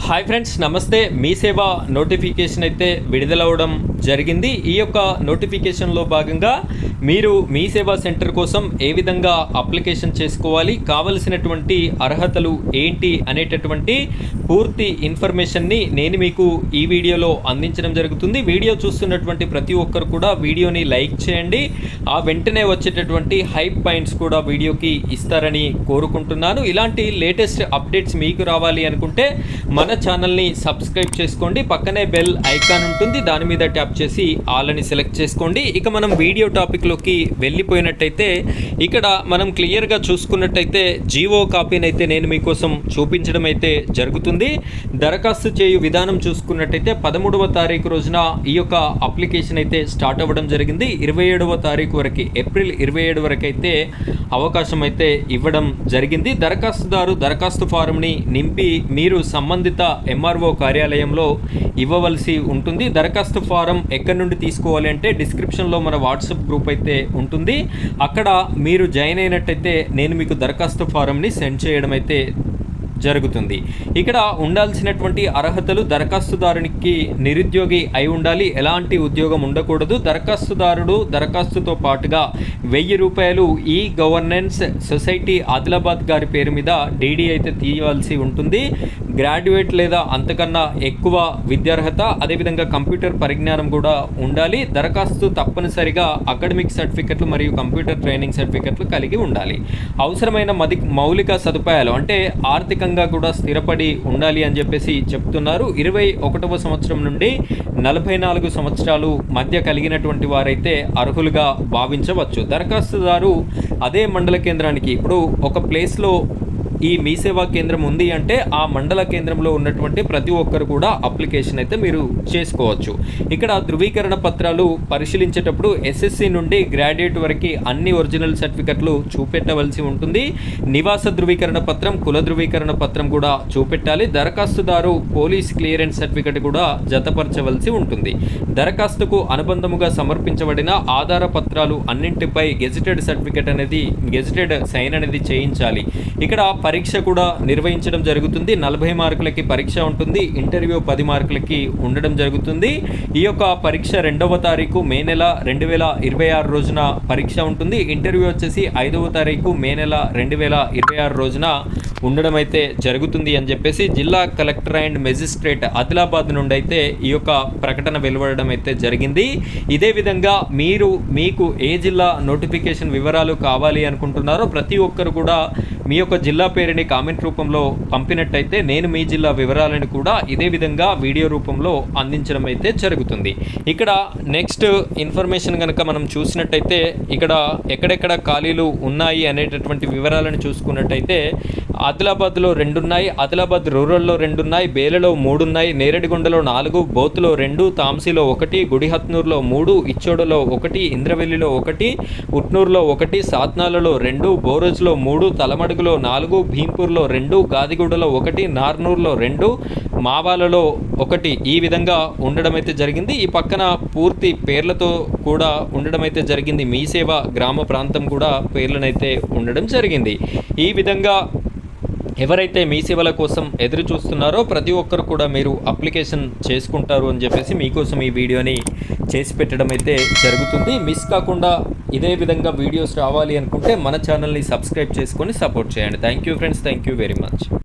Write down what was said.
Hi friends, నమస్తే. మీ సేవ notification అయితే విడుదలవడం జరిగింది. ఈ యొక్క నోటిఫికేషన్లో భాగంగా మీరు మీ సేవా సెంటర్ కోసం ఏ విధంగా అప్లికేషన్ చేసుకోవాలి, కావలసినటువంటి అర్హతలు ఏంటి అనేటటువంటి పూర్తి ఇన్ఫర్మేషన్ని నేను మీకు ఈ వీడియోలో అందించడం జరుగుతుంది. వీడియో చూస్తున్నటువంటి ప్రతి ఒక్కరు కూడా వీడియోని లైక్ చేయండి. ఆ వెంటనే వచ్చేటటువంటి హైప్ పాయింట్స్ కూడా వీడియోకి ఇస్తారని కోరుకుంటున్నాను. ఇలాంటి లేటెస్ట్ అప్డేట్స్ మీకు రావాలి అనుకుంటే మన ఛానల్ని సబ్స్క్రైబ్ చేసుకోండి. పక్కనే బెల్ ఐకాన్ ఉంటుంది, దాని మీద ట్యాప్ చేసి ఆల్ అని సెలెక్ట్ చేసుకోండి. ఇక మనం వీడియో టాపిక్లోకి వెళ్ళిపోయినట్టయితే ఇక్కడ మనం క్లియర్గా చూసుకున్నట్టయితే జీవో కాపీని అయితే నేను మీకోసం చూపించడం అయితే జరుగుతుంది. దరఖాస్తు చేయు విధానం చూసుకున్నట్టయితే 13వ తారీఖు రోజున ఈ యొక్క అప్లికేషన్ అయితే స్టార్ట్ అవ్వడం జరిగింది. 27వ తారీఖు వరకు, ఏప్రిల్ 27 వరకు అయితే అవకాశం అయితే ఇవ్వడం జరిగింది. దరఖాస్తుదారు దరఖాస్తు ఫారంని నింపి మీరు సంబంధిత ఎంఆర్ఓ కార్యాలయంలో ఇవ్వవలసి ఉంటుంది. దరఖాస్తు ఫారం ఎక్కడి నుండి తీసుకోవాలి అంటే డిస్క్రిప్షన్లో మన వాట్సాప్ గ్రూప్ అయితే ఉంటుంది. అక్కడ మీరు జాయిన్ అయినట్టయితే నేను మీకు దరఖాస్తు ఫారంని సెండ్ చేయడం అయితే జరుగుతుంది. ఇక్కడ ఉండాల్సినటువంటి అర్హతలు: దరఖాస్తుదారునికి నిరుద్యోగి అయి ఉండాలి, ఎలాంటి ఉద్యోగం ఉండకూడదు. దరఖాస్తుదారుడు దరఖాస్తుతో పాటుగా 1000 రూపాయలు ఈ గవర్నెన్స్ సొసైటీ ఆదిలాబాద్ గారి పేరు మీద డీడీ అయితే తీయవలసి ఉంటుంది. గ్రాడ్యుయేట్ లేదా అంతకన్నా ఎక్కువ విద్యార్హత, అదేవిధంగా కంప్యూటర్ పరిజ్ఞానం కూడా ఉండాలి. దరఖాస్తు తప్పనిసరిగా అకాడమిక్ సర్టిఫికెట్లు మరియు కంప్యూటర్ ట్రైనింగ్ సర్టిఫికెట్లు కలిగి ఉండాలి. అవసరమైన మౌలిక సదుపాయాలు అంటే ఆర్థికంగా కూడా స్థిరపడి ఉండాలి అని చెప్పేసి చెప్తున్నారు. 21వ సంవత్సరం నుండి 44 సంవత్సరాలు మధ్య కలిగినటువంటి వారైతే అర్హులుగా భావించవచ్చు. దరఖాస్తుదారు అదే మండల కేంద్రానికి, ఇప్పుడు ఒక ప్లేస్లో ఈ మీ సేవా కేంద్రం ఉంది అంటే ఆ మండల కేంద్రంలో ఉన్నటువంటి ప్రతి ఒక్కరు కూడా అప్లికేషన్ అయితే మీరు చేసుకోవచ్చు. ఇక్కడ ధృవీకరణ పత్రాలు పరిశీలించేటప్పుడు ఎస్ఎస్సి నుండి గ్రాడ్యుయేట్ వరకు అన్ని ఒరిజినల్ సర్టిఫికెట్లు చూపెట్టవలసి ఉంటుంది. నివాస ధృవీకరణ పత్రం, కుల ధృవీకరణ పత్రం కూడా చూపెట్టాలి. దరఖాస్తుదారు పోలీస్ క్లియరెన్స్ సర్టిఫికెట్ కూడా జతపరచవలసి ఉంటుంది. దరఖాస్తుకు అనుబంధముగా సమర్పించబడిన ఆధార పత్రాలు అన్నింటిపై గెజిటెడ్ సర్టిఫికెట్ అనేది, గెజిటెడ్ సైన్ అనేది చేయించాలి. ఇక్కడ పరీక్ష కూడా నిర్వహించడం జరుగుతుంది. 40 మార్కులకి పరీక్ష ఉంటుంది. ఇంటర్వ్యూ 10 మార్కులకి ఉండడం జరుగుతుంది. ఈ యొక్క పరీక్ష 2వ తారీఖు మే నెల 2026 రోజున పరీక్ష ఉంటుంది. ఇంటర్వ్యూ వచ్చేసి 5వ తారీఖు మే నెల 2026 రోజున ఉండడం అయితే జరుగుతుంది అని చెప్పేసి జిల్లా కలెక్టర్ అండ్ మెజిస్ట్రేట్ ఆదిలాబాద్ నుండి అయితే ఈ యొక్క ప్రకటన వెలువడడం అయితే జరిగింది. ఇదే విధంగా మీకు ఏ జిల్లా నోటిఫికేషన్ వివరాలు కావాలి అనుకుంటున్నారో ప్రతి ఒక్కరు కూడా మీ యొక్క జిల్లా పేరుని కామెంట్ రూపంలో పంపినట్టయితే నేను మీ జిల్లా వివరాలను కూడా ఇదే విధంగా వీడియో రూపంలో అందించడం అయితే జరుగుతుంది. ఇక్కడ నెక్స్ట్ ఇన్ఫర్మేషన్ కనుక మనం చూసినట్టయితే ఇక్కడ ఎక్కడెక్కడ ఖాళీలు ఉన్నాయి అనేటటువంటి వివరాలను చూసుకున్నట్టయితే ఆదిలాబాద్లో 2 ఉన్నాయి, ఆదిలాబాద్ రూరల్లో 2 ఉన్నాయి, బేలలో 3 ఉన్నాయి, నేరేడిగొండలో 4, బోత్లో 2, తాంసీలో 1, గుడిహత్నూరులో 3, ఇచ్చోడలో 1, ఇంద్రవెల్లిలో 1, ఉట్నూరులో 1, సాత్నాలలో 2, బోరోజ్లో 3, తలమడుగులో 4, భీంపూర్లో 2, గాదిగూడలో 1, నార్నూర్లో 2, మావాలలో 1 ఈ విధంగా ఉండడం అయితే జరిగింది. ఈ పక్కన పూర్తి పేర్లతో కూడా ఉండడం అయితే జరిగింది. మీ సేవ గ్రామ ప్రాంతం కూడా పేర్లనైతే ఉండడం జరిగింది. ఈ విధంగా ఎవరైతే మీ సేవల కోసం ఎదురు చూస్తున్నారో ప్రతి ఒక్కరు కూడా మీరు అప్లికేషన్ చేసుకుంటారు అని చెప్పేసి మీకోసం ఈ వీడియోని చేసి పెట్టడం అయితే జరుగుతుంది. మిస్ కాకుండా ఇదే విధంగా వీడియోస్ రావాలి అనుకుంటే మన ఛానల్ని సబ్స్క్రైబ్ చేసుకొని సపోర్ట్ చేయండి. Thank you friends, thank you very much.